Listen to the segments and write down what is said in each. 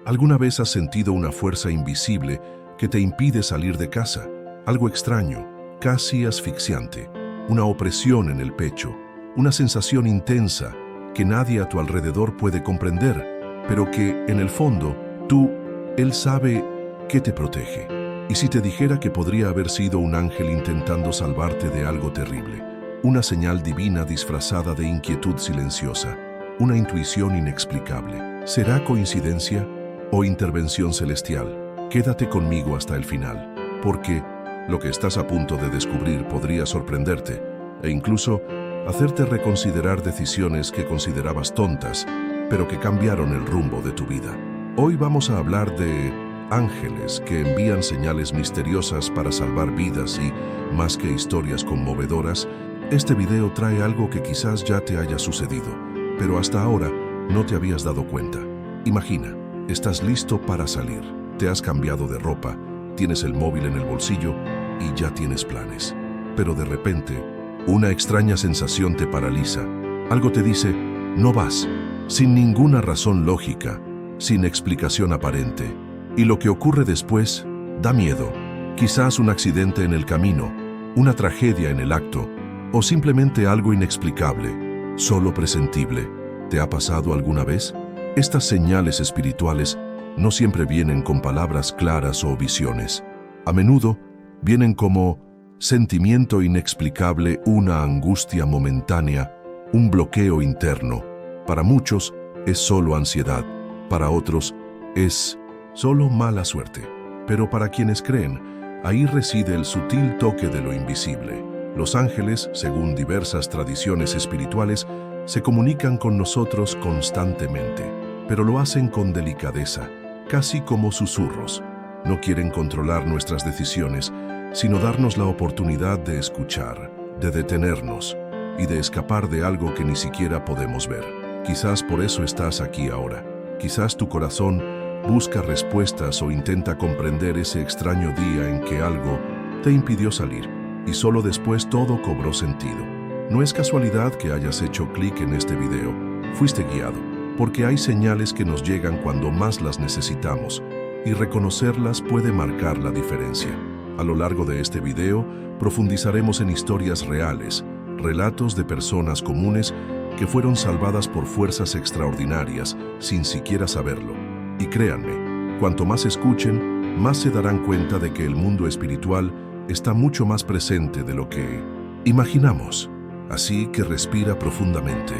¿Alguna vez has sentido una fuerza invisible que te impide salir de casa? Algo extraño, casi asfixiante, una opresión en el pecho, una sensación intensa que nadie a tu alrededor puede comprender, pero que, en el fondo, Él sabe que te protege. ¿Y si te dijera que podría haber sido un ángel intentando salvarte de algo terrible? Una señal divina disfrazada de inquietud silenciosa, una intuición inexplicable. ¿Será coincidencia o intervención celestial? Quédate conmigo hasta el final, porque lo que estás a punto de descubrir podría sorprenderte e incluso hacerte reconsiderar decisiones que considerabas tontas, pero que cambiaron el rumbo de tu vida. Hoy vamos a hablar de ángeles que envían señales misteriosas para salvar vidas y, más que historias conmovedoras, este video trae algo que quizás ya te haya sucedido, pero hasta ahora no te habías dado cuenta. Imagina, estás listo para salir, te has cambiado de ropa, tienes el móvil en el bolsillo y ya tienes planes. Pero de repente, una extraña sensación te paraliza. Algo te dice, no vas, sin ninguna razón lógica, sin explicación aparente. Y lo que ocurre después da miedo. Quizás un accidente en el camino, una tragedia en el acto, o simplemente algo inexplicable, solo presentible. ¿Te ha pasado alguna vez? Estas señales espirituales no siempre vienen con palabras claras o visiones. A menudo vienen como sentimiento inexplicable, una angustia momentánea, un bloqueo interno. Para muchos es solo ansiedad, para otros es solo mala suerte. Pero para quienes creen, ahí reside el sutil toque de lo invisible. Los ángeles, según diversas tradiciones espirituales, se comunican con nosotros constantemente, pero lo hacen con delicadeza, casi como susurros. No quieren controlar nuestras decisiones, sino darnos la oportunidad de escuchar, de detenernos y de escapar de algo que ni siquiera podemos ver. Quizás por eso estás aquí ahora. Quizás tu corazón busca respuestas o intenta comprender ese extraño día en que algo te impidió salir y solo después todo cobró sentido. No es casualidad que hayas hecho clic en este video. Fuiste guiado, porque hay señales que nos llegan cuando más las necesitamos y reconocerlas puede marcar la diferencia. A lo largo de este video profundizaremos en historias reales, relatos de personas comunes que fueron salvadas por fuerzas extraordinarias sin siquiera saberlo. Y créanme, cuanto más escuchen, más se darán cuenta de que el mundo espiritual está mucho más presente de lo que imaginamos. Así que respira profundamente,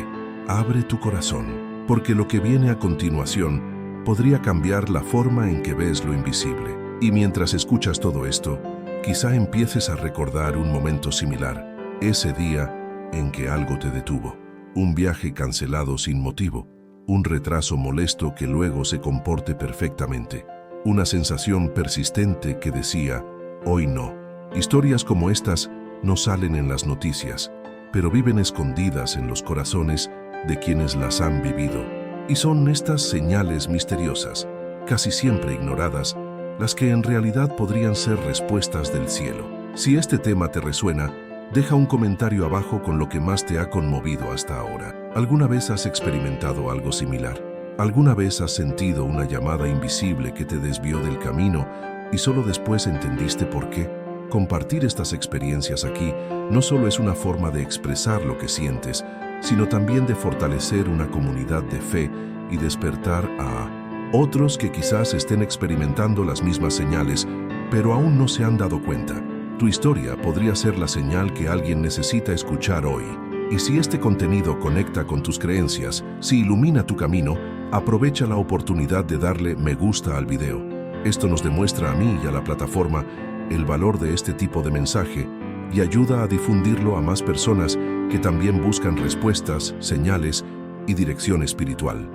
abre tu corazón, porque lo que viene a continuación podría cambiar la forma en que ves lo invisible. Y mientras escuchas todo esto, quizá empieces a recordar un momento similar, ese día en que algo te detuvo, un viaje cancelado sin motivo, un retraso molesto que luego se comporte perfectamente, una sensación persistente que decía, hoy no. Historias como estas no salen en las noticias, pero viven escondidas en los corazones de quienes las han vivido. Y son estas señales misteriosas, casi siempre ignoradas, las que en realidad podrían ser respuestas del cielo. Si este tema te resuena, deja un comentario abajo con lo que más te ha conmovido hasta ahora. ¿Alguna vez has experimentado algo similar? ¿Alguna vez has sentido una llamada invisible que te desvió del camino y solo después entendiste por qué? Compartir estas experiencias aquí no solo es una forma de expresar lo que sientes, sino también de fortalecer una comunidad de fe y despertar a otros que quizás estén experimentando las mismas señales, pero aún no se han dado cuenta. Tu historia podría ser la señal que alguien necesita escuchar hoy. Y si este contenido conecta con tus creencias, si ilumina tu camino, aprovecha la oportunidad de darle me gusta al video. Esto nos demuestra a mí y a la plataforma el valor de este tipo de mensaje y ayuda a difundirlo a más personas que también buscan respuestas, señales y dirección espiritual.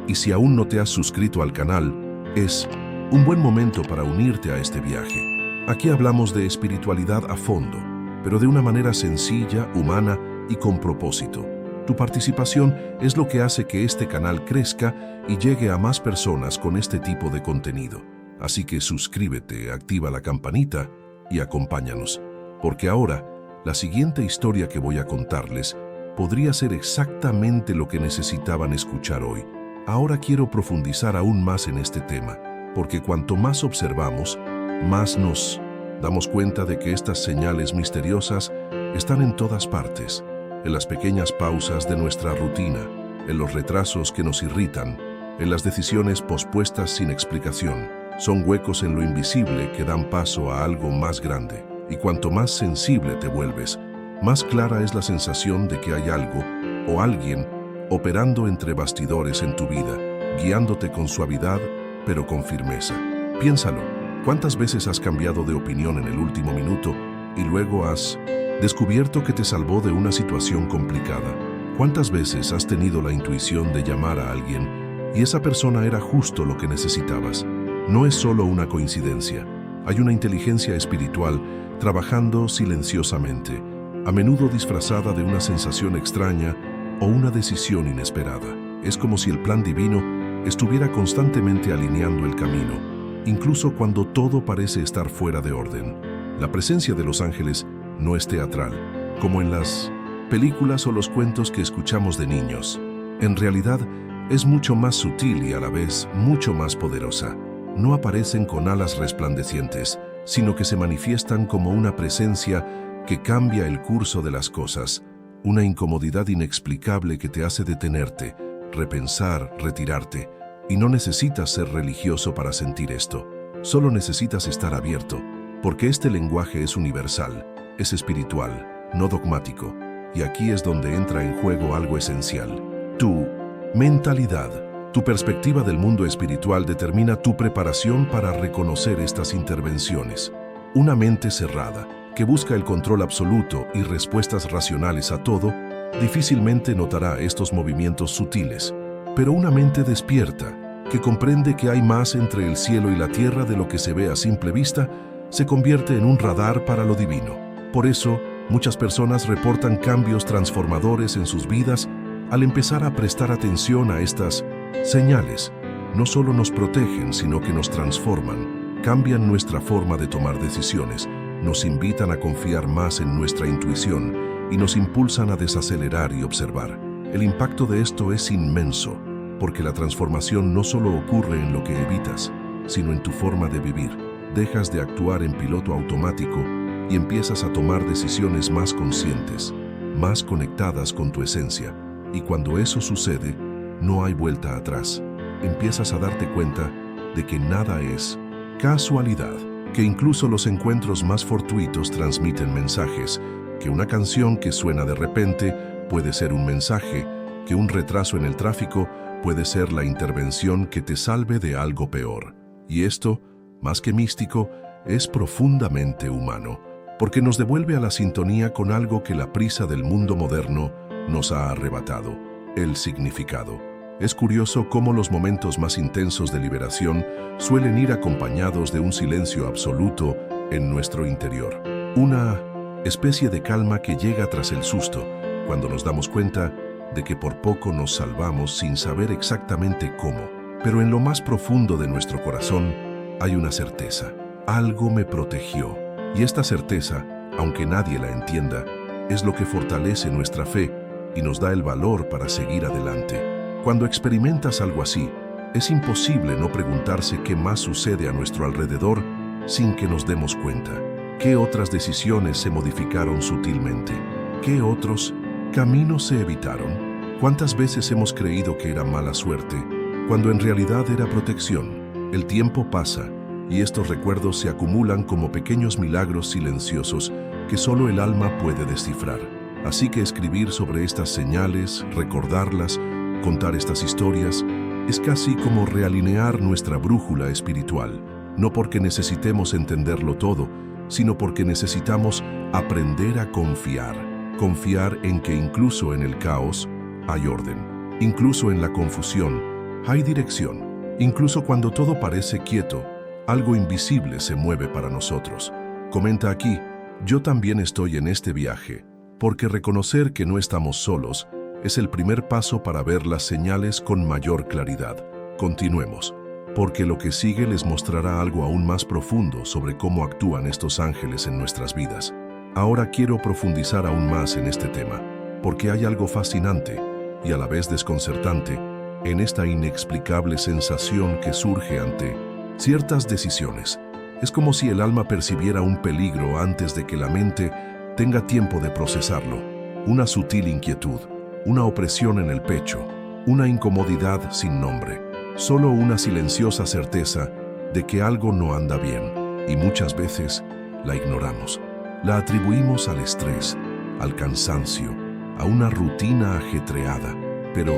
Y si aún no te has suscrito al canal, es un buen momento para unirte a este viaje. Aquí hablamos de espiritualidad a fondo, pero de una manera sencilla, humana y con propósito. Tu participación es lo que hace que este canal crezca y llegue a más personas con este tipo de contenido. Así que suscríbete, activa la campanita y acompáñanos, porque ahora la siguiente historia que voy a contarles podría ser exactamente lo que necesitaban escuchar hoy. Ahora quiero profundizar aún más en este tema, porque cuanto más observamos, más nos damos cuenta de que estas señales misteriosas están en todas partes, en las pequeñas pausas de nuestra rutina, en los retrasos que nos irritan, en las decisiones pospuestas sin explicación. Son huecos en lo invisible que dan paso a algo más grande. Y cuanto más sensible te vuelves, más clara es la sensación de que hay algo o alguien operando entre bastidores en tu vida, guiándote con suavidad, pero con firmeza. Piénsalo, ¿cuántas veces has cambiado de opinión en el último minuto y luego has descubierto que te salvó de una situación complicada? ¿Cuántas veces has tenido la intuición de llamar a alguien y esa persona era justo lo que necesitabas? No es solo una coincidencia, hay una inteligencia espiritual trabajando silenciosamente, a menudo disfrazada de una sensación extraña o una decisión inesperada. Es como si el plan divino estuviera constantemente alineando el camino, incluso cuando todo parece estar fuera de orden. La presencia de los ángeles no es teatral, como en las películas o los cuentos que escuchamos de niños. En realidad, es mucho más sutil y a la vez mucho más poderosa. No aparecen con alas resplandecientes, sino que se manifiestan como una presencia que cambia el curso de las cosas, una incomodidad inexplicable que te hace detenerte, repensar, retirarte. Y no necesitas ser religioso para sentir esto, solo necesitas estar abierto, porque este lenguaje es universal, es espiritual, no dogmático, y aquí es donde entra en juego algo esencial. Tu mentalidad, tu perspectiva del mundo espiritual determina tu preparación para reconocer estas intervenciones. Una mente cerrada, que busca el control absoluto y respuestas racionales a todo, difícilmente notará estos movimientos sutiles. Pero una mente despierta, que comprende que hay más entre el cielo y la tierra de lo que se ve a simple vista, se convierte en un radar para lo divino. Por eso, muchas personas reportan cambios transformadores en sus vidas al empezar a prestar atención a estas señales. No solo nos protegen, sino que nos transforman, cambian nuestra forma de tomar decisiones, nos invitan a confiar más en nuestra intuición y nos impulsan a desacelerar y observar. El impacto de esto es inmenso, porque la transformación no solo ocurre en lo que evitas, sino en tu forma de vivir. Dejas de actuar en piloto automático y empiezas a tomar decisiones más conscientes, más conectadas con tu esencia. Y cuando eso sucede, no hay vuelta atrás. Empiezas a darte cuenta de que nada es casualidad, que incluso los encuentros más fortuitos transmiten mensajes, que una canción que suena de repente puede ser un mensaje, que un retraso en el tráfico puede ser la intervención que te salve de algo peor. Y esto, más que místico, es profundamente humano, porque nos devuelve a la sintonía con algo que la prisa del mundo moderno nos ha arrebatado: el significado. Es curioso cómo los momentos más intensos de liberación suelen ir acompañados de un silencio absoluto en nuestro interior. Una especie de calma que llega tras el susto, cuando nos damos cuenta de que por poco nos salvamos sin saber exactamente cómo. Pero en lo más profundo de nuestro corazón hay una certeza: algo me protegió. Y esta certeza, aunque nadie la entienda, es lo que fortalece nuestra fe y nos da el valor para seguir adelante. Cuando experimentas algo así, es imposible no preguntarse qué más sucede a nuestro alrededor sin que nos demos cuenta. ¿Qué otras decisiones se modificaron sutilmente? ¿Qué otros caminos se evitaron? ¿Cuántas veces hemos creído que era mala suerte, cuando en realidad era protección? El tiempo pasa y estos recuerdos se acumulan como pequeños milagros silenciosos que solo el alma puede descifrar. Así que escribir sobre estas señales, recordarlas, contar estas historias, es casi como realinear nuestra brújula espiritual, no porque necesitemos entenderlo todo, sino porque necesitamos aprender a confiar en que incluso en el caos hay orden, incluso en la confusión hay dirección, incluso cuando todo parece quieto, algo invisible se mueve para nosotros. Comenta aquí: yo también estoy en este viaje, porque reconocer que no estamos solos es el primer paso para ver las señales con mayor claridad. Continuemos, porque lo que sigue les mostrará algo aún más profundo sobre cómo actúan estos ángeles en nuestras vidas. Ahora quiero profundizar aún más en este tema, porque hay algo fascinante y a la vez desconcertante en esta inexplicable sensación que surge ante ciertas decisiones. Es como si el alma percibiera un peligro antes de que la mente tenga tiempo de procesarlo. Una sutil inquietud, una opresión en el pecho, una incomodidad sin nombre. Solo una silenciosa certeza de que algo no anda bien, y muchas veces la ignoramos. La atribuimos al estrés, al cansancio, a una rutina ajetreada. Pero,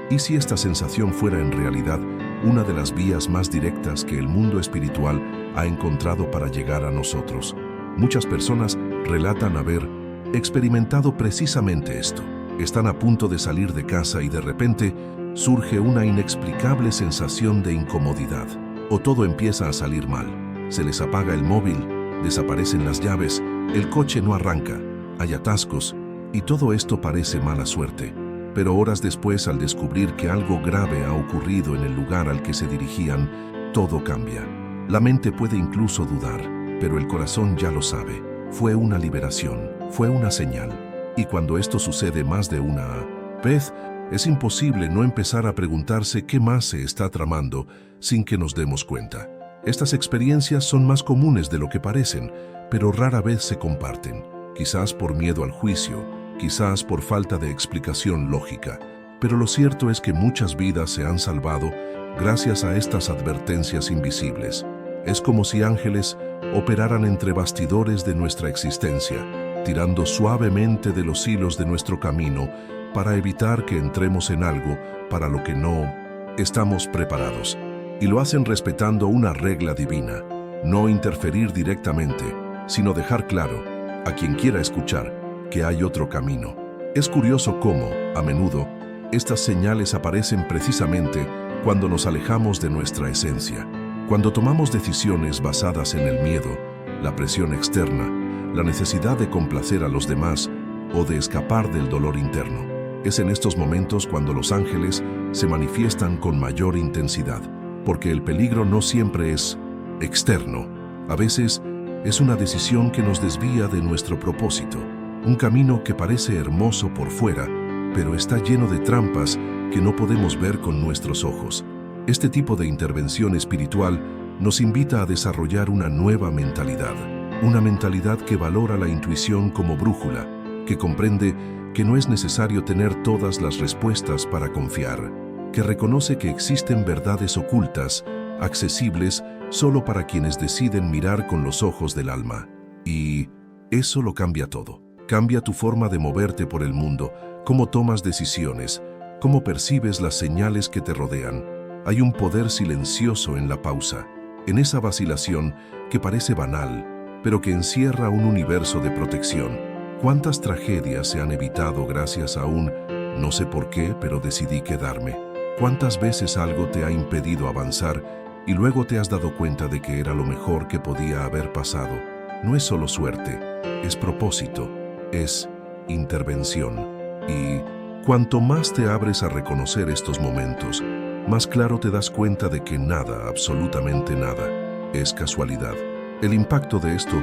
¿y si esta sensación fuera en realidad una de las vías más directas que el mundo espiritual ha encontrado para llegar a nosotros? Muchas personas relatan haber experimentado precisamente esto. Están a punto de salir de casa y de repente surge una inexplicable sensación de incomodidad. O todo empieza a salir mal. Se les apaga el móvil, desaparecen las llaves, el coche no arranca, hay atascos, y todo esto parece mala suerte. Pero horas después, al descubrir que algo grave ha ocurrido en el lugar al que se dirigían, todo cambia. La mente puede incluso dudar, pero el corazón ya lo sabe. Fue una liberación, fue una señal. Y cuando esto sucede más de una vez, es imposible no empezar a preguntarse qué más se está tramando sin que nos demos cuenta. Estas experiencias son más comunes de lo que parecen, pero rara vez se comparten. Quizás por miedo al juicio, quizás por falta de explicación lógica. Pero lo cierto es que muchas vidas se han salvado gracias a estas advertencias invisibles. Es como si ángeles operaran entre bastidores de nuestra existencia, tirando suavemente de los hilos de nuestro camino para evitar que entremos en algo para lo que no estamos preparados. Y lo hacen respetando una regla divina: no interferir directamente, sino dejar claro, a quien quiera escuchar, que hay otro camino. Es curioso cómo, a menudo, estas señales aparecen precisamente cuando nos alejamos de nuestra esencia, cuando tomamos decisiones basadas en el miedo, la presión externa, la necesidad de complacer a los demás o de escapar del dolor interno. Es en estos momentos cuando los ángeles se manifiestan con mayor intensidad, porque el peligro no siempre es externo. A veces es una decisión que nos desvía de nuestro propósito, un camino que parece hermoso por fuera, pero está lleno de trampas que no podemos ver con nuestros ojos. Este tipo de intervención espiritual nos invita a desarrollar una nueva mentalidad, una mentalidad que valora la intuición como brújula, que comprende que no es necesario tener todas las respuestas para confiar, que reconoce que existen verdades ocultas, accesibles solo para quienes deciden mirar con los ojos del alma. Y eso lo cambia todo. Cambia tu forma de moverte por el mundo, cómo tomas decisiones, cómo percibes las señales que te rodean. Hay un poder silencioso en la pausa, en esa vacilación que parece banal, pero que encierra un universo de protección. ¿Cuántas tragedias se han evitado gracias a un no sé por qué, pero decidí quedarme? ¿Cuántas veces algo te ha impedido avanzar y luego te has dado cuenta de que era lo mejor que podía haber pasado? No es solo suerte, es propósito, es intervención. Y cuanto más te abres a reconocer estos momentos, más claro te das cuenta de que nada, absolutamente nada, es casualidad. El impacto de esto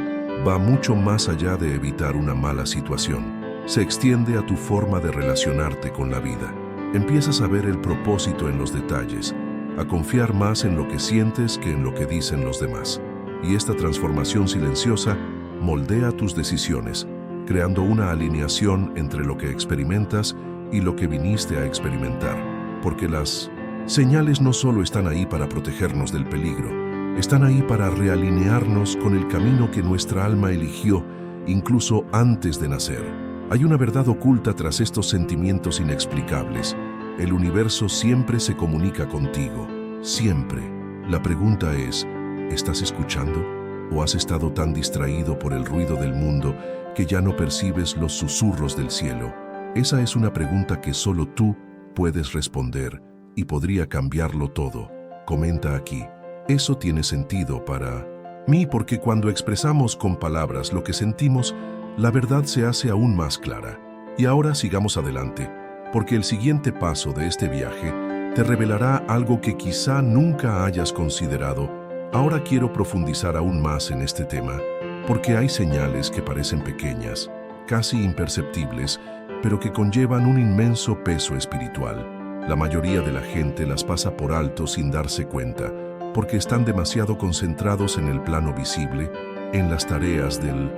va mucho más allá de evitar una mala situación. Se extiende a tu forma de relacionarte con la vida. Empiezas a ver el propósito en los detalles, a confiar más en lo que sientes que en lo que dicen los demás. Y esta transformación silenciosa moldea tus decisiones, creando una alineación entre lo que experimentas y lo que viniste a experimentar. Porque las señales no solo están ahí para protegernos del peligro, están ahí para realinearnos con el camino que nuestra alma eligió, incluso antes de nacer. Hay una verdad oculta tras estos sentimientos inexplicables. El universo siempre se comunica contigo, siempre. La pregunta es, ¿estás escuchando? ¿O has estado tan distraído por el ruido del mundo que ya no percibes los susurros del cielo? Esa es una pregunta que solo tú puedes responder y podría cambiarlo todo. Comenta aquí. Eso tiene sentido para mí porque cuando expresamos con palabras lo que sentimos, la verdad se hace aún más clara. Y ahora sigamos adelante, porque el siguiente paso de este viaje te revelará algo que quizá nunca hayas considerado. Ahora quiero profundizar aún más en este tema, porque hay señales que parecen pequeñas, casi imperceptibles, pero que conllevan un inmenso peso espiritual. La mayoría de la gente las pasa por alto sin darse cuenta, porque están demasiado concentrados en el plano visible, en las tareas del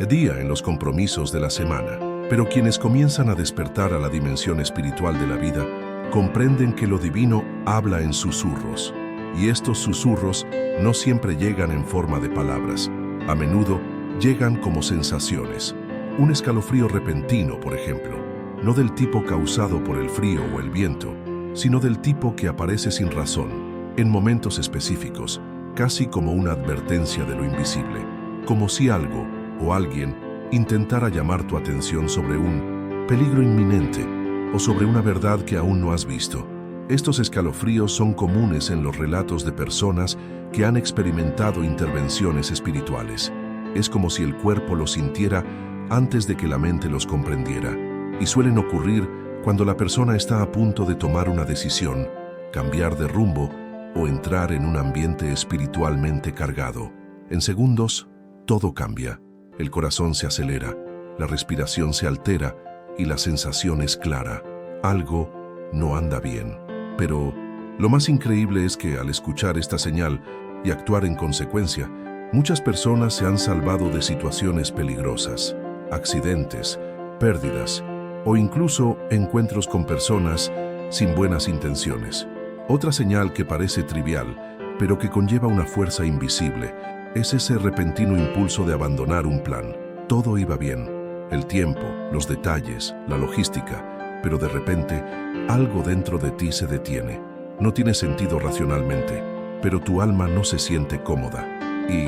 día, en los compromisos de la semana. Pero quienes comienzan a despertar a la dimensión espiritual de la vida, comprenden que lo divino habla en susurros. Y estos susurros no siempre llegan en forma de palabras. A menudo llegan como sensaciones. Un escalofrío repentino, por ejemplo, no del tipo causado por el frío o el viento, sino del tipo que aparece sin razón, en momentos específicos, casi como una advertencia de lo invisible, como si algo o alguien intentara llamar tu atención sobre un peligro inminente o sobre una verdad que aún no has visto. Estos escalofríos son comunes en los relatos de personas que han experimentado intervenciones espirituales. Es como si el cuerpo los sintiera antes de que la mente los comprendiera, y suelen ocurrir cuando la persona está a punto de tomar una decisión, cambiar de rumbo o entrar en un ambiente espiritualmente cargado. En segundos, todo cambia. El corazón se acelera, la respiración se altera y la sensación es clara. Algo no anda bien. Pero lo más increíble es que al escuchar esta señal y actuar en consecuencia, muchas personas se han salvado de situaciones peligrosas, accidentes, pérdidas o incluso encuentros con personas sin buenas intenciones. Otra señal que parece trivial, pero que conlleva una fuerza invisible, es ese repentino impulso de abandonar un plan. Todo iba bien, el tiempo, los detalles, la logística, pero de repente algo dentro de ti se detiene. No tiene sentido racionalmente, pero tu alma no se siente cómoda. Y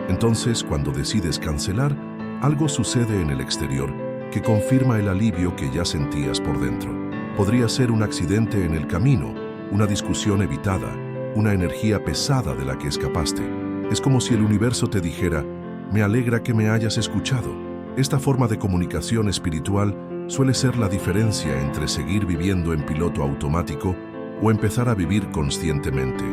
entonces, cuando decides cancelar, algo sucede en el exterior que confirma el alivio que ya sentías por dentro. Podría ser un accidente en el camino, una discusión evitada, una energía pesada de la que escapaste. Es como si el universo te dijera: me alegra que me hayas escuchado. Esta forma de comunicación espiritual suele ser la diferencia entre seguir viviendo en piloto automático o empezar a vivir conscientemente.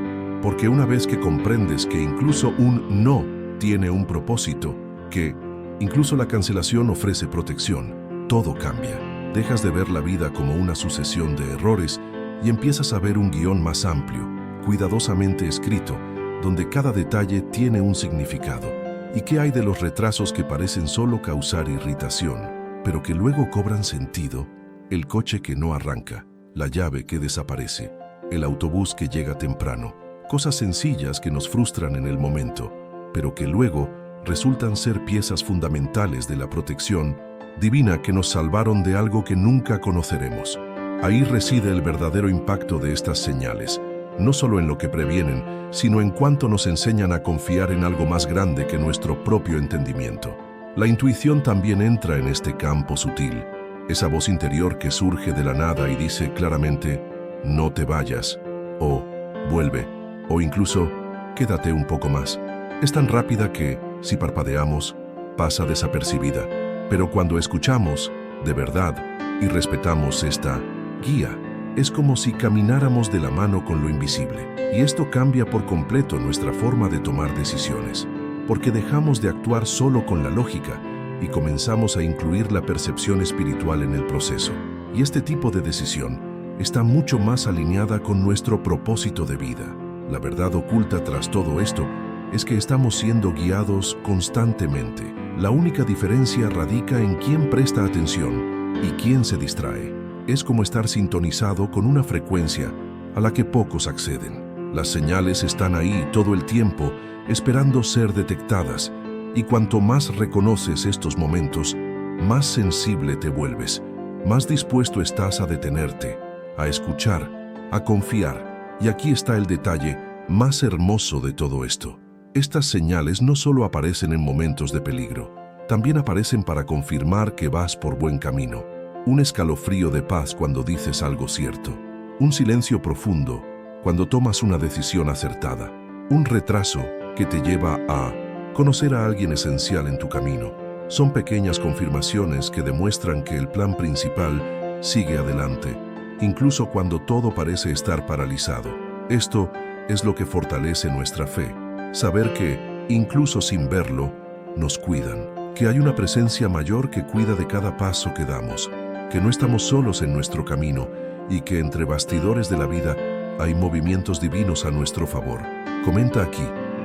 Porque una vez que comprendes que incluso un no tiene un propósito, que incluso la cancelación ofrece protección, todo cambia. Dejas de ver la vida como una sucesión de errores y empiezas a ver un guión más amplio, cuidadosamente escrito, donde cada detalle tiene un significado. ¿Y qué hay de los retrasos que parecen solo causar irritación, pero que luego cobran sentido? El coche que no arranca, la llave que desaparece, el autobús que llega temprano. Cosas sencillas que nos frustran en el momento, pero que luego resultan ser piezas fundamentales de la protección divina que nos salvaron de algo que nunca conoceremos. Ahí reside el verdadero impacto de estas señales, no solo en lo que previenen, sino en cuánto nos enseñan a confiar en algo más grande que nuestro propio entendimiento. La intuición también entra en este campo sutil, esa voz interior que surge de la nada y dice claramente: no te vayas, o vuelve, o incluso quédate un poco más. Es tan rápida que, si parpadeamos, pasa desapercibida, pero cuando escuchamos, de verdad, y respetamos esta guía, es como si camináramos de la mano con lo invisible. Y esto cambia por completo nuestra forma de tomar decisiones, porque dejamos de actuar solo con la lógica y comenzamos a incluir la percepción espiritual en el proceso. Y este tipo de decisión está mucho más alineada con nuestro propósito de vida. La verdad oculta tras todo esto es que estamos siendo guiados constantemente. La única diferencia radica en quién presta atención y quién se distrae. Es como estar sintonizado con una frecuencia a la que pocos acceden. Las señales están ahí todo el tiempo, esperando ser detectadas, y cuanto más reconoces estos momentos, más sensible te vuelves, más dispuesto estás a detenerte, a escuchar, a confiar. Y aquí está el detalle más hermoso de todo esto. Estas señales no solo aparecen en momentos de peligro, también aparecen para confirmar que vas por buen camino. Un escalofrío de paz cuando dices algo cierto, un silencio profundo cuando tomas una decisión acertada, un retraso que te lleva a conocer a alguien esencial en tu camino. Son pequeñas confirmaciones que demuestran que el plan principal sigue adelante, incluso cuando todo parece estar paralizado. Esto es lo que fortalece nuestra fe, saber que, incluso sin verlo, nos cuidan, que hay una presencia mayor que cuida de cada paso que damos, que no estamos solos en nuestro camino y que entre bastidores de la vida hay movimientos divinos a nuestro favor. Comenta aquí,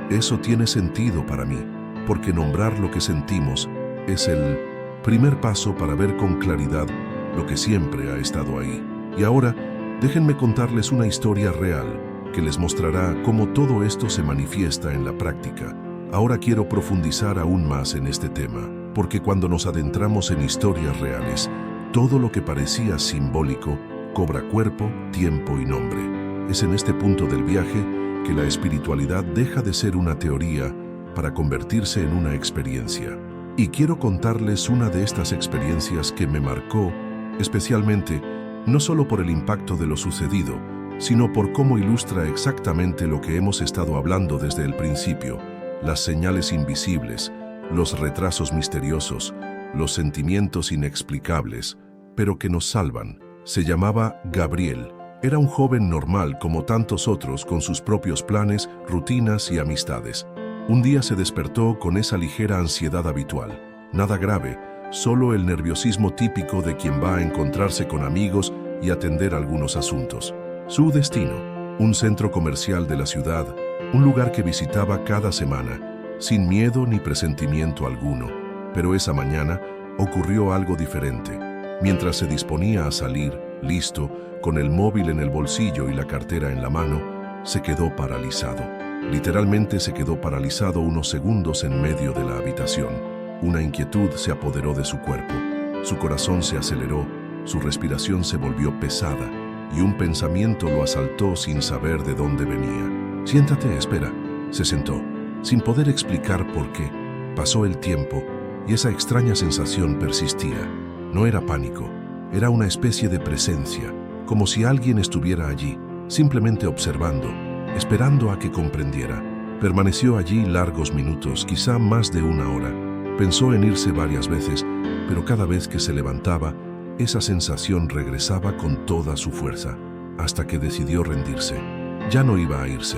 eso tiene sentido para mí, porque nombrar lo que sentimos es el primer paso para ver con claridad lo que siempre ha estado ahí. Y ahora, déjenme contarles una historia real que les mostrará cómo todo esto se manifiesta en la práctica. Ahora quiero profundizar aún más en este tema, porque cuando nos adentramos en historias reales, todo lo que parecía simbólico cobra cuerpo, tiempo y nombre. Es en este punto del viaje que la espiritualidad deja de ser una teoría para convertirse en una experiencia. Y quiero contarles una de estas experiencias que me marcó, especialmente, no solo por el impacto de lo sucedido, sino por cómo ilustra exactamente lo que hemos estado hablando desde el principio: las señales invisibles, los retrasos misteriosos, los sentimientos inexplicables, pero que nos salvan. Se llamaba Gabriel. Era un joven normal como tantos otros, con sus propios planes, rutinas y amistades. Un día se despertó con esa ligera ansiedad habitual. Nada grave, solo el nerviosismo típico de quien va a encontrarse con amigos y atender algunos asuntos. Su destino, un centro comercial de la ciudad, un lugar que visitaba cada semana, sin miedo ni presentimiento alguno. Pero esa mañana ocurrió algo diferente. Mientras se disponía a salir, listo, con el móvil en el bolsillo y la cartera en la mano, se quedó paralizado. Literalmente se quedó paralizado unos segundos en medio de la habitación. Una inquietud se apoderó de su cuerpo. Su corazón se aceleró, su respiración se volvió pesada y un pensamiento lo asaltó sin saber de dónde venía. «Siéntate, espera». Se sentó, sin poder explicar por qué. Pasó el tiempo y esa extraña sensación persistía. No era pánico, era una especie de presencia, como si alguien estuviera allí, simplemente observando, esperando a que comprendiera. Permaneció allí largos minutos, quizá más de una hora. Pensó en irse varias veces, pero cada vez que se levantaba, esa sensación regresaba con toda su fuerza, hasta que decidió rendirse. Ya no iba a irse.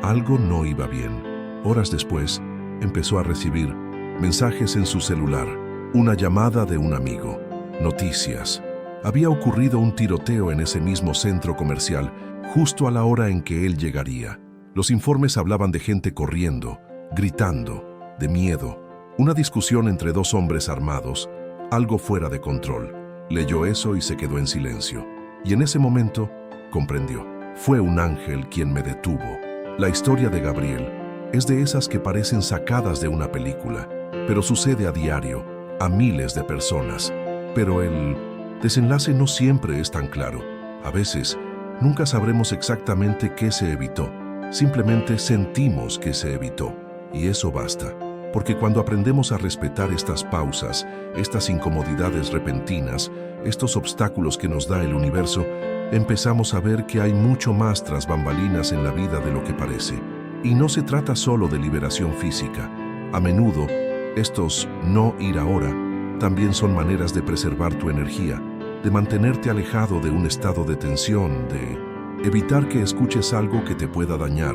Algo no iba bien. Horas después, empezó a recibir mensajes en su celular, una llamada de un amigo, noticias. Había ocurrido un tiroteo en ese mismo centro comercial, justo a la hora en que él llegaría. Los informes hablaban de gente corriendo, gritando, de miedo. Una discusión entre dos hombres armados, algo fuera de control. Leyó eso y se quedó en silencio. Y en ese momento, comprendió. Fue un ángel quien me detuvo. La historia de Gabriel es de esas que parecen sacadas de una película, pero sucede a diario, a miles de personas. Pero el desenlace no siempre es tan claro. A veces, nunca sabremos exactamente qué se evitó. Simplemente sentimos que se evitó. Y eso basta. Porque cuando aprendemos a respetar estas pausas, estas incomodidades repentinas, estos obstáculos que nos da el universo, empezamos a ver que hay mucho más tras bambalinas en la vida de lo que parece. Y no se trata solo de liberación física. A menudo, estos no ir ahora también son maneras de preservar tu energía, de mantenerte alejado de un estado de tensión, de evitar que escuches algo que te pueda dañar,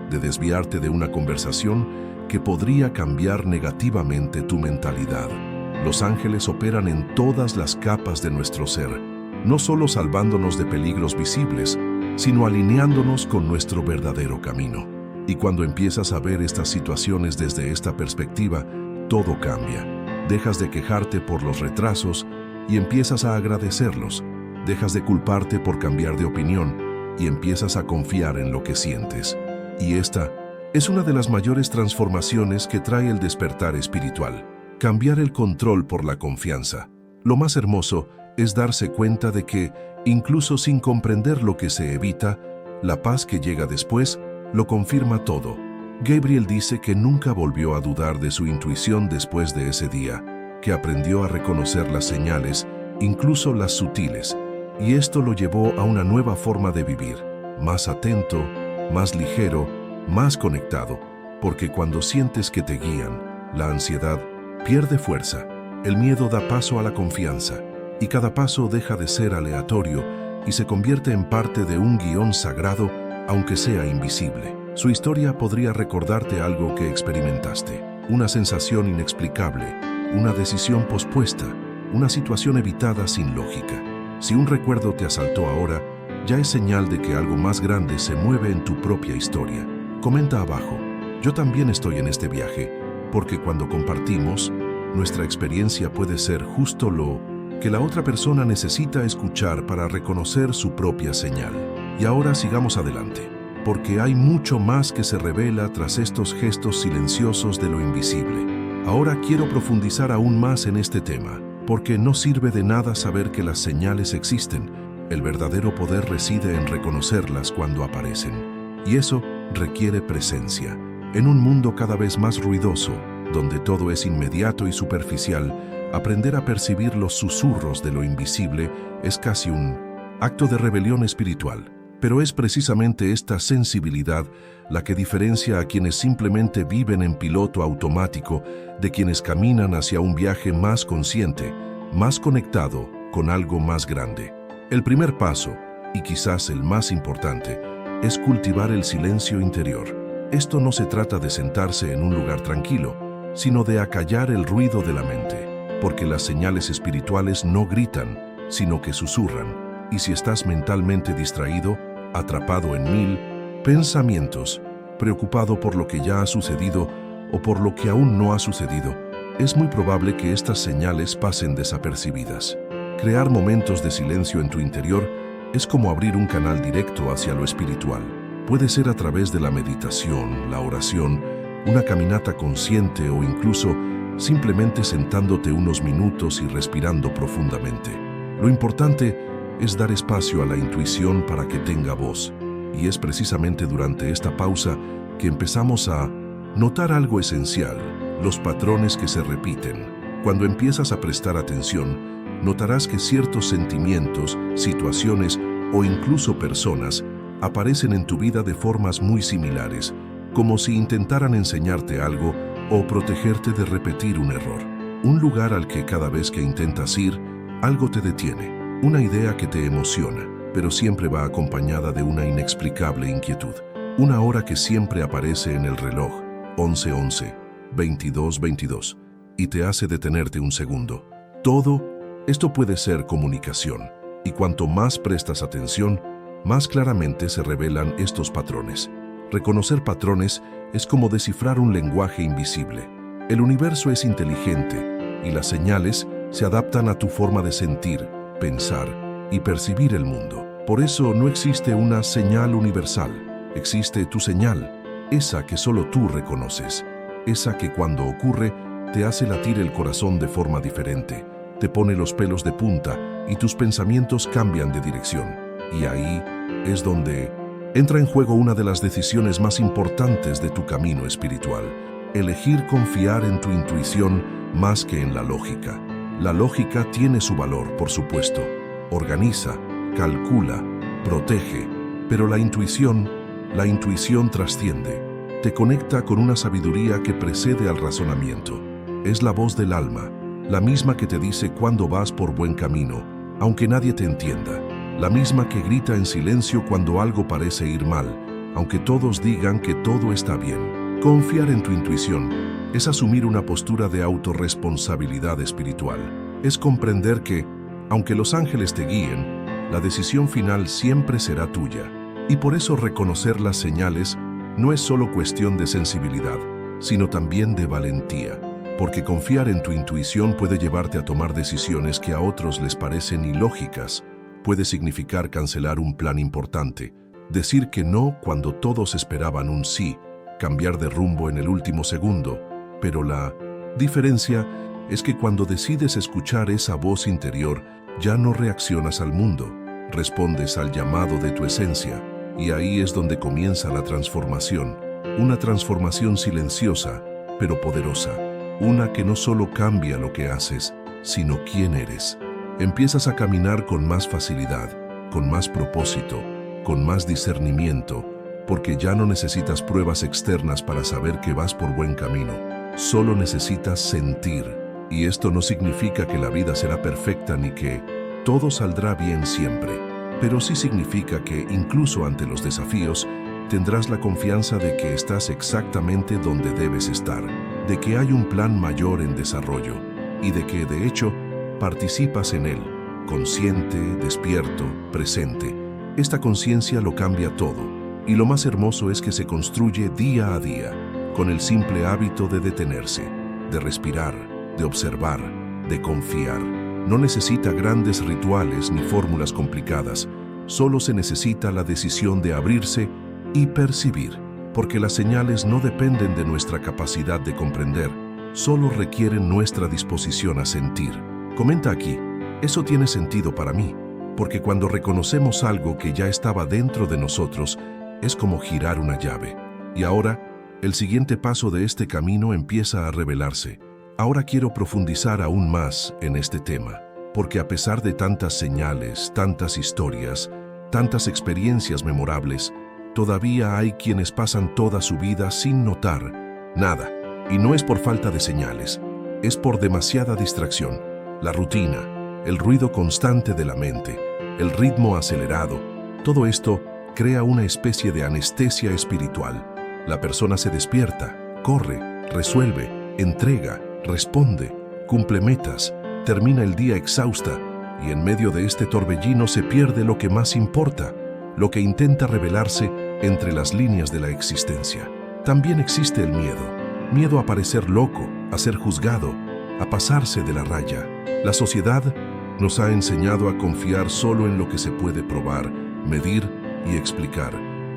de desviarte de una conversación que podría cambiar negativamente tu mentalidad. Los ángeles operan en todas las capas de nuestro ser, no solo salvándonos de peligros visibles, sino alineándonos con nuestro verdadero camino. Y cuando empiezas a ver estas situaciones desde esta perspectiva, todo cambia. Dejas de quejarte por los retrasos y empiezas a agradecerlos. Dejas de culparte por cambiar de opinión y empiezas a confiar en lo que sientes. Y esta es una de las mayores transformaciones que trae el despertar espiritual. Cambiar el control por la confianza. Lo más hermoso es darse cuenta de que, incluso sin comprender lo que se evita, la paz que llega después lo confirma todo. Gabriel dice que nunca volvió a dudar de su intuición después de ese día, que aprendió a reconocer las señales, incluso las sutiles, y esto lo llevó a una nueva forma de vivir, más atento, más ligero, más conectado, porque cuando sientes que te guían, la ansiedad pierde fuerza, el miedo da paso a la confianza, y cada paso deja de ser aleatorio y se convierte en parte de un guión sagrado, aunque sea invisible. Su historia podría recordarte algo que experimentaste, una sensación inexplicable, una decisión pospuesta, una situación evitada sin lógica. Si un recuerdo te asaltó ahora, ya es señal de que algo más grande se mueve en tu propia historia. Comenta abajo, yo también estoy en este viaje, porque cuando compartimos, nuestra experiencia puede ser justo lo que la otra persona necesita escuchar para reconocer su propia señal. Y ahora sigamos adelante, porque hay mucho más que se revela tras estos gestos silenciosos de lo invisible. Ahora quiero profundizar aún más en este tema, porque no sirve de nada saber que las señales existen. El verdadero poder reside en reconocerlas cuando aparecen, y eso requiere presencia. En un mundo cada vez más ruidoso, donde todo es inmediato y superficial, aprender a percibir los susurros de lo invisible es casi un acto de rebelión espiritual. Pero es precisamente esta sensibilidad la que diferencia a quienes simplemente viven en piloto automático de quienes caminan hacia un viaje más consciente, más conectado con algo más grande. El primer paso, y quizás el más importante, es cultivar el silencio interior. Esto no se trata de sentarse en un lugar tranquilo, sino de acallar el ruido de la mente, porque las señales espirituales no gritan, sino que susurran. Y si estás mentalmente distraído, atrapado en 1000 pensamientos, preocupado por lo que ya ha sucedido o por lo que aún no ha sucedido, es muy probable que estas señales pasen desapercibidas. Crear momentos de silencio en tu interior es como abrir un canal directo hacia lo espiritual. Puede ser a través de la meditación, la oración, una caminata consciente o incluso simplemente sentándote unos minutos y respirando profundamente. Lo importante es dar espacio a la intuición para que tenga voz, y es precisamente durante esta pausa que empezamos a notar algo esencial, los patrones que se repiten. Cuando empiezas a prestar atención, notarás que ciertos sentimientos, situaciones o incluso personas aparecen en tu vida de formas muy similares, como si intentaran enseñarte algo o protegerte de repetir un error. Un lugar al que cada vez que intentas ir, algo te detiene, una idea que te emociona, pero siempre va acompañada de una inexplicable inquietud. Una hora que siempre aparece en el reloj, 11:11, 22:22, y te hace detenerte un segundo. Todo esto puede ser comunicación, y cuanto más prestas atención, más claramente se revelan estos patrones. Reconocer patrones es como descifrar un lenguaje invisible. El universo es inteligente, y las señales se adaptan a tu forma de sentir, pensar y percibir el mundo. Por eso no existe una señal universal, existe tu señal, esa que solo tú reconoces, esa que cuando ocurre te hace latir el corazón de forma diferente, te pone los pelos de punta y tus pensamientos cambian de dirección. Y ahí es donde entra en juego una de las decisiones más importantes de tu camino espiritual: elegir confiar en tu intuición más que en la lógica. La lógica tiene su valor, por supuesto, organiza, calcula, protege, pero la intuición trasciende, te conecta con una sabiduría que precede al razonamiento. Es la voz del alma, la misma que te dice cuándo vas por buen camino, aunque nadie te entienda, la misma que grita en silencio cuando algo parece ir mal, aunque todos digan que todo está bien. Confiar en tu intuición es asumir una postura de autorresponsabilidad espiritual. Es comprender que, aunque los ángeles te guíen, la decisión final siempre será tuya. Y por eso reconocer las señales no es solo cuestión de sensibilidad, sino también de valentía. Porque confiar en tu intuición puede llevarte a tomar decisiones que a otros les parecen ilógicas. Puede significar cancelar un plan importante, decir que no cuando todos esperaban un sí, cambiar de rumbo en el último segundo. Pero la diferencia es que cuando decides escuchar esa voz interior, ya no reaccionas al mundo, respondes al llamado de tu esencia, y ahí es donde comienza la transformación, una transformación silenciosa, pero poderosa, una que no solo cambia lo que haces, sino quién eres. Empiezas a caminar con más facilidad, con más propósito, con más discernimiento, porque ya no necesitas pruebas externas para saber que vas por buen camino. Solo necesitas sentir. Y esto no significa que la vida será perfecta ni que todo saldrá bien siempre, pero sí significa que, incluso ante los desafíos, tendrás la confianza de que estás exactamente donde debes estar, de que hay un plan mayor en desarrollo y de que, de hecho, participas en él, consciente, despierto, presente. Esta conciencia lo cambia todo, y lo más hermoso es que se construye día a día, con el simple hábito de detenerse, de respirar, de observar, de confiar. No necesita grandes rituales ni fórmulas complicadas, solo se necesita la decisión de abrirse y percibir, porque las señales no dependen de nuestra capacidad de comprender, solo requieren nuestra disposición a sentir. Comenta aquí, eso tiene sentido para mí, porque cuando reconocemos algo que ya estaba dentro de nosotros, es como girar una llave. Y ahora, el siguiente paso de este camino empieza a revelarse. Ahora quiero profundizar aún más en este tema, porque a pesar de tantas señales, tantas historias, tantas experiencias memorables, todavía hay quienes pasan toda su vida sin notar nada. Y no es por falta de señales, es por demasiada distracción. La rutina, el ruido constante de la mente, el ritmo acelerado, todo esto crea una especie de anestesia espiritual. La persona se despierta, corre, resuelve, entrega, responde, cumple metas, termina el día exhausta y en medio de este torbellino se pierde lo que más importa, lo que intenta revelarse entre las líneas de la existencia. También existe el miedo a parecer loco, a ser juzgado, a pasarse de la raya. La sociedad nos ha enseñado a confiar solo en lo que se puede probar, medir y explicar.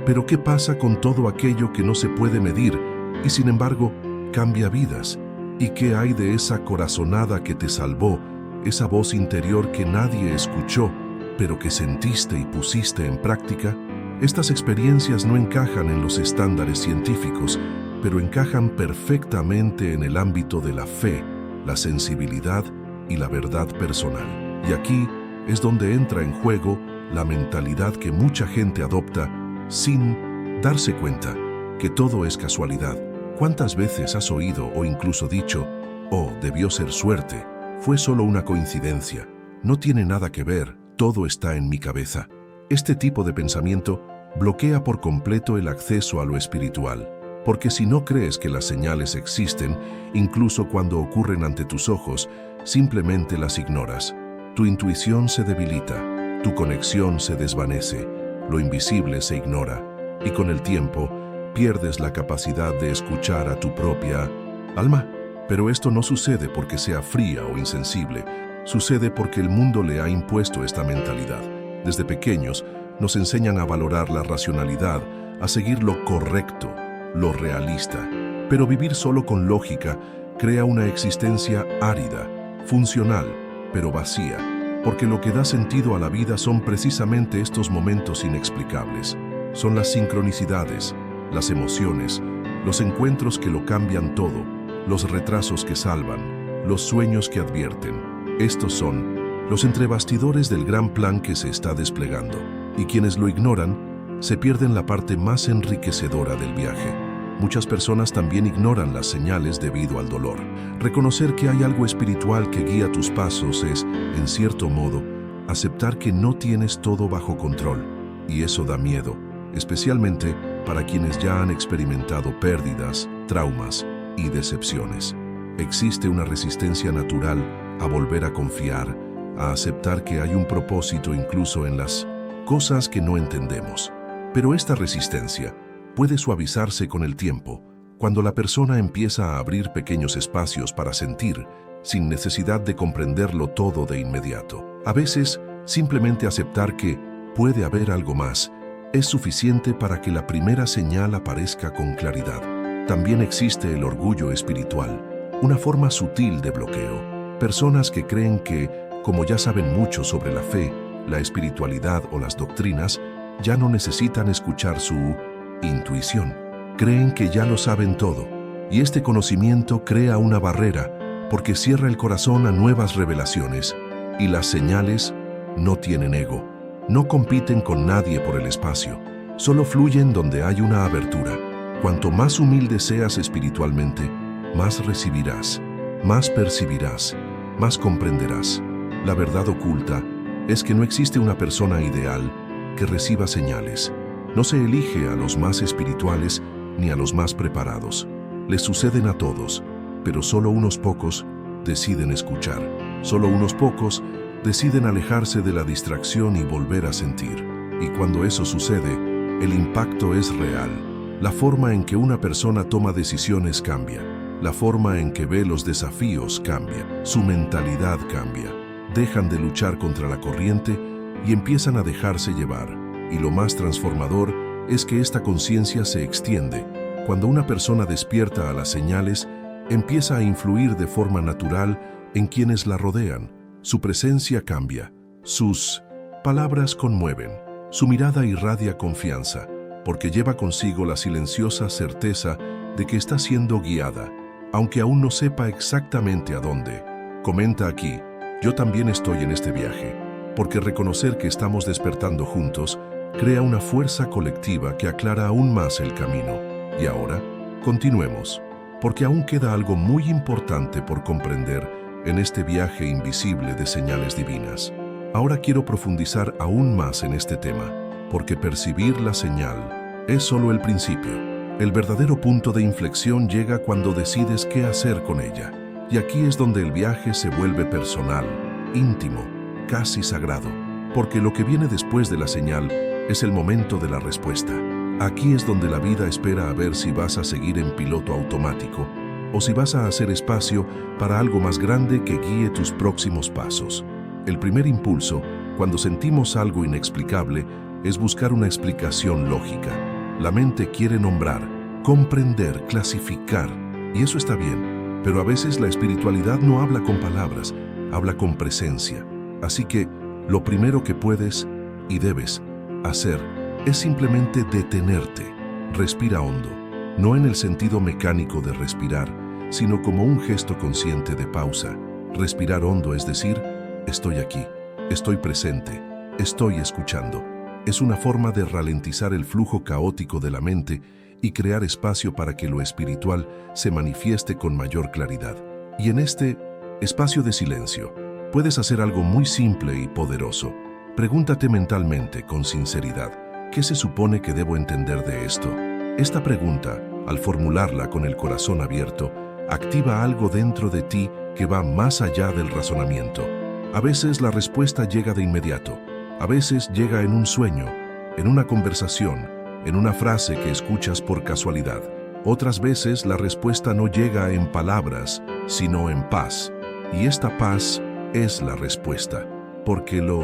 Pero ¿qué pasa con todo aquello que no se puede medir y sin embargo cambia vidas? ¿Y qué hay de esa corazonada que te salvó, esa voz interior que nadie escuchó, pero que sentiste y pusiste en práctica? Estas experiencias no encajan en los estándares científicos, pero encajan perfectamente en el ámbito de la fe, la sensibilidad y la verdad personal. Y aquí es donde entra en juego la mentalidad que mucha gente adopta sin darse cuenta que todo es casualidad. ¿Cuántas veces has oído o incluso dicho, oh, debió ser suerte, fue solo una coincidencia, no tiene nada que ver, todo está en mi cabeza? Este tipo de pensamiento bloquea por completo el acceso a lo espiritual, porque si no crees que las señales existen, incluso cuando ocurren ante tus ojos, simplemente las ignoras. Tu intuición se debilita, tu conexión se desvanece, lo invisible se ignora, y con el tiempo pierdes la capacidad de escuchar a tu propia alma. Pero esto no sucede porque sea fría o insensible, sucede porque el mundo le ha impuesto esta mentalidad. Desde pequeños nos enseñan a valorar la racionalidad, a seguir lo correcto, lo realista. Pero vivir solo con lógica crea una existencia árida, funcional, pero vacía, porque lo que da sentido a la vida son precisamente estos momentos inexplicables. Son las sincronicidades, las emociones, los encuentros que lo cambian todo, los retrasos que salvan, los sueños que advierten. Estos son los entrebastidores del gran plan que se está desplegando, y quienes lo ignoran se pierden la parte más enriquecedora del viaje. Muchas personas también ignoran las señales debido al dolor. Reconocer que hay algo espiritual que guía tus pasos es, en cierto modo, aceptar que no tienes todo bajo control, y eso da miedo, especialmente para quienes ya han experimentado pérdidas, traumas y decepciones. Existe una resistencia natural a volver a confiar, a aceptar que hay un propósito incluso en las cosas que no entendemos. Pero esta resistencia puede suavizarse con el tiempo, cuando la persona empieza a abrir pequeños espacios para sentir, sin necesidad de comprenderlo todo de inmediato. A veces, simplemente aceptar que puede haber algo más es suficiente para que la primera señal aparezca con claridad. También existe el orgullo espiritual, una forma sutil de bloqueo. Personas que creen que, como ya saben mucho sobre la fe, la espiritualidad o las doctrinas, ya no necesitan escuchar su intuición. Creen que ya lo saben todo, y este conocimiento crea una barrera porque cierra el corazón a nuevas revelaciones, y las señales no tienen ego, no compiten con nadie por el espacio, solo fluyen donde hay una abertura. Cuanto más humilde seas espiritualmente, más recibirás, más percibirás, más comprenderás. La verdad oculta es que no existe una persona ideal que reciba señales. No se elige a los más espirituales ni a los más preparados. Les suceden a todos, pero solo unos pocos deciden escuchar. Solo unos pocos deciden alejarse de la distracción y volver a sentir. Y cuando eso sucede, el impacto es real. La forma en que una persona toma decisiones cambia. La forma en que ve los desafíos cambia. Su mentalidad cambia. Dejan de luchar contra la corriente y empiezan a dejarse llevar. Y lo más transformador es que esta conciencia se extiende. Cuando una persona despierta a las señales, empieza a influir de forma natural en quienes la rodean. Su presencia cambia. Sus palabras conmueven. Su mirada irradia confianza, porque lleva consigo la silenciosa certeza de que está siendo guiada, aunque aún no sepa exactamente a dónde. Comenta aquí: yo también estoy en este viaje, porque reconocer que estamos despertando juntos crea una fuerza colectiva que aclara aún más el camino. Y ahora, continuemos, porque aún queda algo muy importante por comprender en este viaje invisible de señales divinas. Ahora quiero profundizar aún más en este tema, porque percibir la señal es solo el principio. El verdadero punto de inflexión llega cuando decides qué hacer con ella. Y aquí es donde el viaje se vuelve personal, íntimo, casi sagrado, porque lo que viene después de la señal es el momento de la respuesta. Aquí es donde la vida espera a ver si vas a seguir en piloto automático o si vas a hacer espacio para algo más grande que guíe tus próximos pasos. El primer impulso, cuando sentimos algo inexplicable, es buscar una explicación lógica. La mente quiere nombrar, comprender, clasificar, y eso está bien, pero a veces la espiritualidad no habla con palabras, habla con presencia. Así que lo primero que puedes y debes hacer es simplemente detenerte. Respira hondo, no en el sentido mecánico de respirar, sino como un gesto consciente de pausa. Respirar hondo es decir: estoy aquí, estoy presente, estoy escuchando. Es una forma de ralentizar el flujo caótico de la mente y crear espacio para que lo espiritual se manifieste con mayor claridad. Y en este espacio de silencio, puedes hacer algo muy simple y poderoso. Pregúntate mentalmente, con sinceridad: ¿qué se supone que debo entender de esto? Esta pregunta, al formularla con el corazón abierto, activa algo dentro de ti que va más allá del razonamiento. A veces la respuesta llega de inmediato, a veces llega en un sueño, en una conversación, en una frase que escuchas por casualidad. Otras veces la respuesta no llega en palabras, sino en paz. Y esta paz es la respuesta, porque lo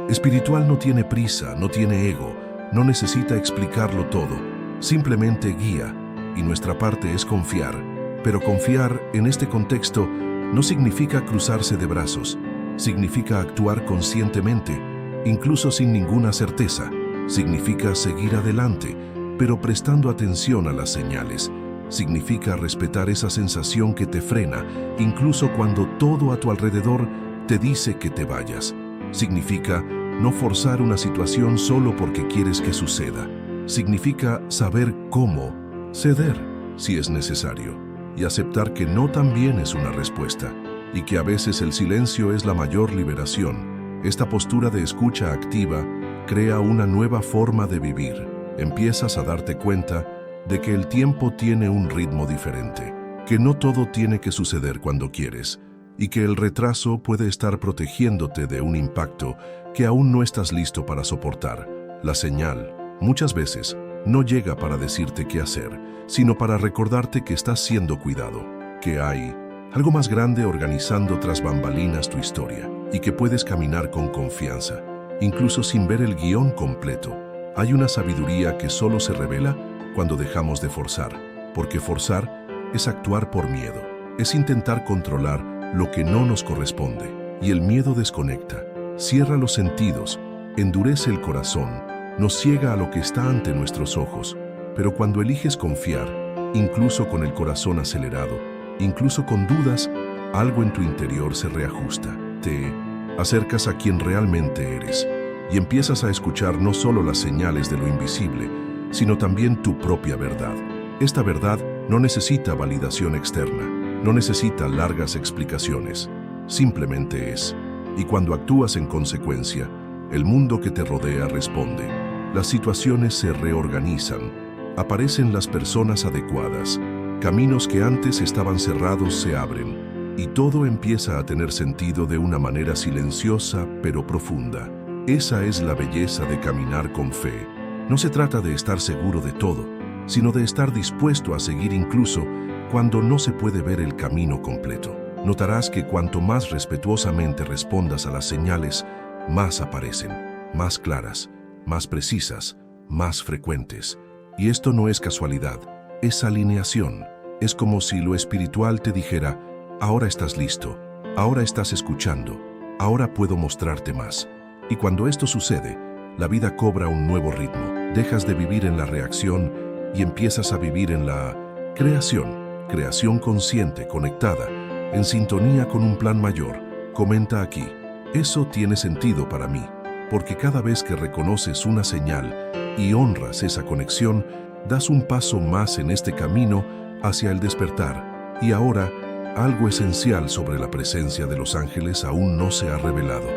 espiritual no tiene prisa, no tiene ego, no necesita explicarlo todo, simplemente guía, y nuestra parte es confiar. Pero confiar en este contexto no significa cruzarse de brazos. Significa actuar conscientemente, incluso sin ninguna certeza. Significa seguir adelante, pero prestando atención a las señales. Significa respetar esa sensación que te frena, incluso cuando todo a tu alrededor te dice que te vayas. Significa no forzar una situación solo porque quieres que suceda. Significa saber cómo ceder si es necesario y aceptar que no también es una respuesta, y que a veces el silencio es la mayor liberación. Esta postura de escucha activa crea una nueva forma de vivir. Empiezas a darte cuenta de que el tiempo tiene un ritmo diferente, que no todo tiene que suceder cuando quieres, y que el retraso puede estar protegiéndote de un impacto que aún no estás listo para soportar. La señal, muchas veces, no llega para decirte qué hacer, sino para recordarte que estás siendo cuidado, que hay algo más grande organizando tras bambalinas tu historia, y que puedes caminar con confianza, incluso sin ver el guión completo. Hay una sabiduría que solo se revela cuando dejamos de forzar, porque forzar es actuar por miedo, es intentar controlar lo que no nos corresponde, y el miedo desconecta, cierra los sentidos, endurece el corazón, nos ciega a lo que está ante nuestros ojos. Pero cuando eliges confiar, incluso con el corazón acelerado, incluso con dudas, algo en tu interior se reajusta. Te acercas a quien realmente eres y empiezas a escuchar no solo las señales de lo invisible, sino también tu propia verdad. Esta verdad no necesita validación externa, no necesita largas explicaciones, simplemente es. Y cuando actúas en consecuencia, el mundo que te rodea responde. Las situaciones se reorganizan, aparecen las personas adecuadas, caminos que antes estaban cerrados se abren, y todo empieza a tener sentido de una manera silenciosa pero profunda. Esa es la belleza de caminar con fe. No se trata de estar seguro de todo, sino de estar dispuesto a seguir incluso cuando no se puede ver el camino completo. Notarás que cuanto más respetuosamente respondas a las señales, más aparecen, más claras, más precisas, más frecuentes. Y esto no es casualidad, es alineación. Es como si lo espiritual te dijera: ahora estás listo, ahora estás escuchando, ahora puedo mostrarte más. Y cuando esto sucede, la vida cobra un nuevo ritmo. Dejas de vivir en la reacción y empiezas a vivir en la creación consciente, conectada, en sintonía con un plan mayor. Comenta aquí: eso tiene sentido para mí, porque cada vez que reconoces una señal y honras esa conexión, das un paso más en este camino hacia el despertar. Y ahora, algo esencial sobre la presencia de los ángeles aún no se ha revelado.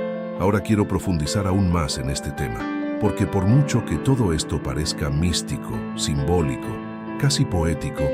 Ahora quiero profundizar aún más en este tema, porque por mucho que todo esto parezca místico, simbólico, casi poético,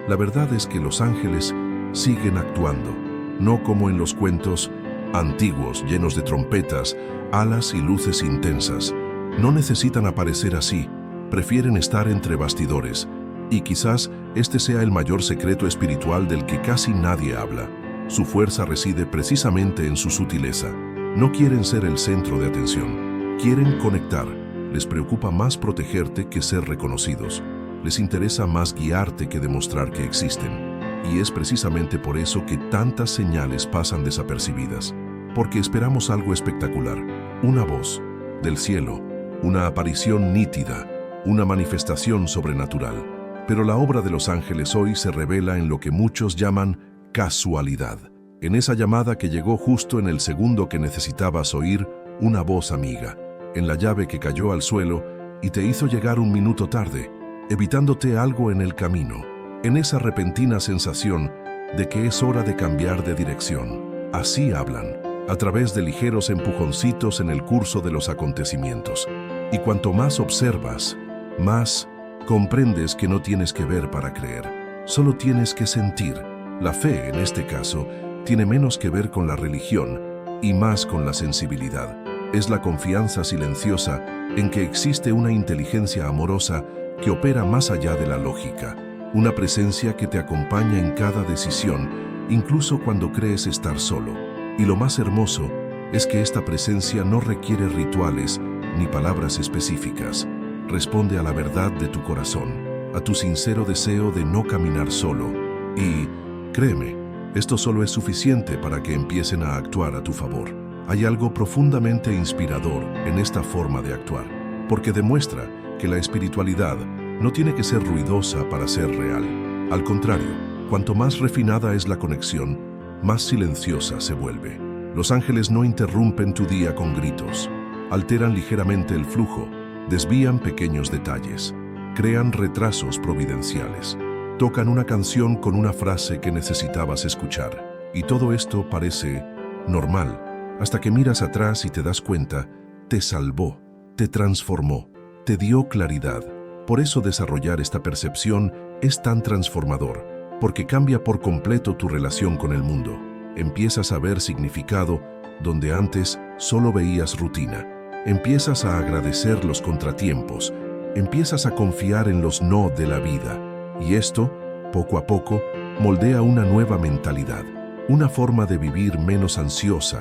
la verdad es que los ángeles siguen actuando, no como en los cuentos antiguos llenos de trompetas, alas y luces intensas. No necesitan aparecer así, prefieren estar entre bastidores, y quizás este sea el mayor secreto espiritual del que casi nadie habla. Su fuerza reside precisamente en su sutileza. No quieren ser el centro de atención, quieren conectar. Les preocupa más protegerte que ser reconocidos. Les interesa más guiarte que demostrar que existen. Y es precisamente por eso que tantas señales pasan desapercibidas. Porque esperamos algo espectacular, una voz del cielo, una aparición nítida, una manifestación sobrenatural. Pero la obra de los ángeles hoy se revela en lo que muchos llaman casualidad. En esa llamada que llegó justo en el segundo que necesitabas oír una voz amiga, en la llave que cayó al suelo y te hizo llegar un minuto tarde, evitándote algo en el camino, en esa repentina sensación de que es hora de cambiar de dirección. Así hablan, a través de ligeros empujoncitos en el curso de los acontecimientos. Y cuanto más observas, más comprendes que no tienes que ver para creer, solo tienes que sentir. La fe, en este caso, tiene menos que ver con la religión y más con la sensibilidad. Es la confianza silenciosa en que existe una inteligencia amorosa que opera más allá de la lógica, una presencia que te acompaña en cada decisión, incluso cuando crees estar solo. Y lo más hermoso es que esta presencia no requiere rituales ni palabras específicas. Responde a la verdad de tu corazón, a tu sincero deseo de no caminar solo. Y, créeme, esto solo es suficiente para que empiecen a actuar a tu favor. Hay algo profundamente inspirador en esta forma de actuar, porque demuestra que la espiritualidad no tiene que ser ruidosa para ser real. Al contrario, cuanto más refinada es la conexión, más silenciosa se vuelve. Los ángeles no interrumpen tu día con gritos, alteran ligeramente el flujo, desvían pequeños detalles, crean retrasos providenciales, tocan una canción con una frase que necesitabas escuchar. Y todo esto parece normal, hasta que miras atrás y te das cuenta: te salvó, te transformó, te dio claridad. Por eso desarrollar esta percepción es tan transformador, porque cambia por completo tu relación con el mundo. Empiezas a ver significado donde antes solo veías rutina. Empiezas a agradecer los contratiempos, empiezas a confiar en los no de la vida. Y esto, poco a poco, moldea una nueva mentalidad, una forma de vivir menos ansiosa,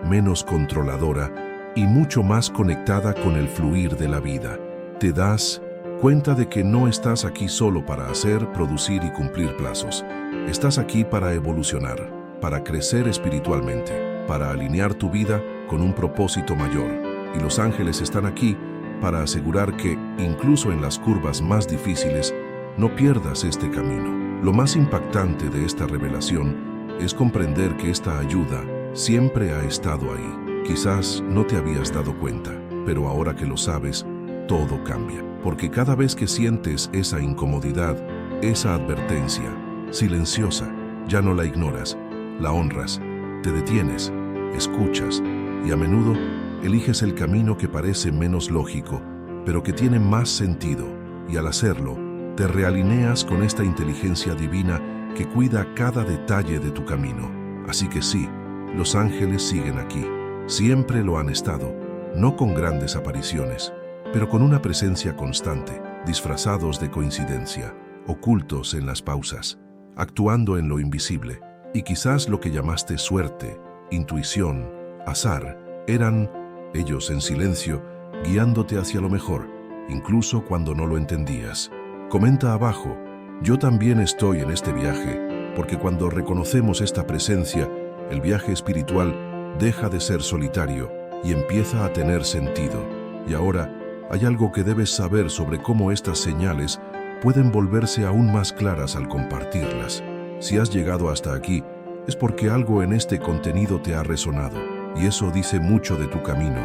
menos controladora y mucho más conectada con el fluir de la vida. Te das cuenta de que no estás aquí solo para hacer, producir y cumplir plazos. Estás aquí para evolucionar, para crecer espiritualmente, para alinear tu vida con un propósito mayor. Y los ángeles están aquí para asegurar que, incluso en las curvas más difíciles, no pierdas este camino. Lo más impactante de esta revelación es comprender que esta ayuda siempre ha estado ahí. Quizás no te habías dado cuenta, pero ahora que lo sabes, todo cambia. Porque cada vez que sientes esa incomodidad, esa advertencia silenciosa, ya no la ignoras, la honras, te detienes, escuchas y a menudo eliges el camino que parece menos lógico, pero que tiene más sentido. Y al hacerlo, te realineas con esta inteligencia divina que cuida cada detalle de tu camino. Así que sí, los ángeles siguen aquí. Siempre lo han estado, no con grandes apariciones, pero con una presencia constante, disfrazados de coincidencia, ocultos en las pausas, actuando en lo invisible. Y quizás lo que llamaste suerte, intuición, azar, eran ellos en silencio, guiándote hacia lo mejor, incluso cuando no lo entendías. Comenta abajo, yo también estoy en este viaje, porque cuando reconocemos esta presencia, el viaje espiritual deja de ser solitario y empieza a tener sentido. Y ahora, hay algo que debes saber sobre cómo estas señales pueden volverse aún más claras al compartirlas. Si has llegado hasta aquí, es porque algo en este contenido te ha resonado, y eso dice mucho de tu camino,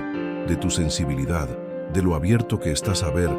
de tu sensibilidad, de lo abierto que estás a ver,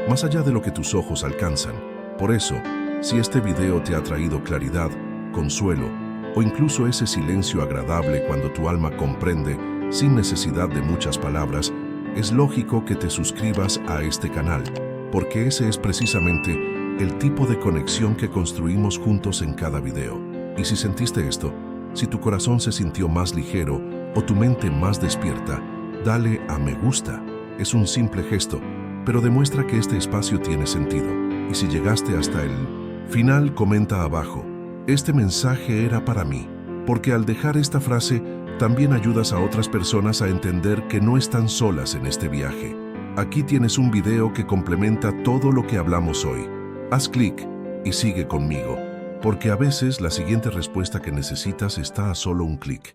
más allá de lo que tus ojos alcanzan. Por eso, si este video te ha traído claridad, consuelo, o incluso ese silencio agradable cuando tu alma comprende, sin necesidad de muchas palabras, es lógico que te suscribas a este canal, porque ese es precisamente el tipo de conexión que construimos juntos en cada video. Y si sentiste esto, si tu corazón se sintió más ligero o tu mente más despierta, dale a me gusta. Es un simple gesto, pero demuestra que este espacio tiene sentido. Y si llegaste hasta el final, comenta abajo, este mensaje era para mí, porque al dejar esta frase, también ayudas a otras personas a entender que no están solas en este viaje. Aquí tienes un video que complementa todo lo que hablamos hoy. Haz clic y sigue conmigo, porque a veces la siguiente respuesta que necesitas está a solo un clic.